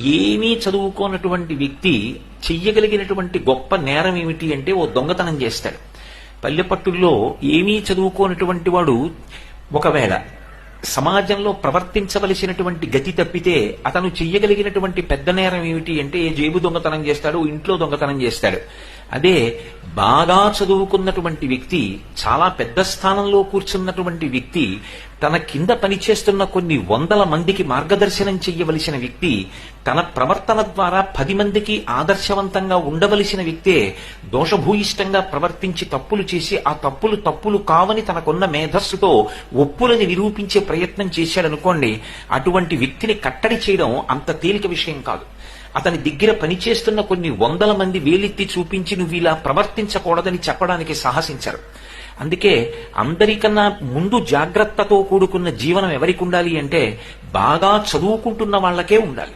ఏమీ చదువుకోనటువంటి వ్యక్తి చెయ్యగలిగినటువంటి గొప్ప నేరం ఏమిటి అంటే ఓ దొంగతనం చేస్తాడు. పల్లెపట్టుల్లో ఏమీ చదువుకోనటువంటి వాడు ఒకవేళ సమాజంలో ప్రవర్తించవలసినటువంటి గతి తప్పితే అతను చెయ్యగలిగినటువంటి పెద్ద నేరం ఏమిటి అంటే జేబు దొంగతనం చేస్తాడు, ఇంట్లో దొంగతనం చేస్తాడు. అదే బాగా చదువుకున్నటువంటి వ్యక్తి, చాలా పెద్ద స్థానంలో కూర్చున్నటువంటి వ్యక్తి, తన కింద పనిచేస్తున్న కొన్ని వందల మందికి మార్గదర్శనం చెయ్యవలసిన వ్యక్తి, తన ప్రవర్తన ద్వారా 10 మందికి ఆదర్శవంతంగా ఉండవలసిన వ్యక్తే దోషభూయిష్టంగా ప్రవర్తించి తప్పులు చేసి ఆ తప్పులు కావని తనకున్న మేధస్సుతో ఒప్పులని నిరూపించే ప్రయత్నం చేశాడనుకోండి, అటువంటి వ్యక్తిని కట్టడి చేయడం అంత తేలిక విషయం కాదు. అతని దగ్గర పనిచేస్తున్న కొన్ని వందల మంది వేలెత్తి చూపించి నువ్వు ఇలా ప్రవర్తించకూడదని చెప్పడానికి సాహసించరు. అందుకే అందరికన్నా ముందు జాగ్రత్తతో కూడుకున్న జీవనం ఎవరికి ఉండాలి అంటే బాగా చదువుకుంటున్న వాళ్ళకే ఉండాలి.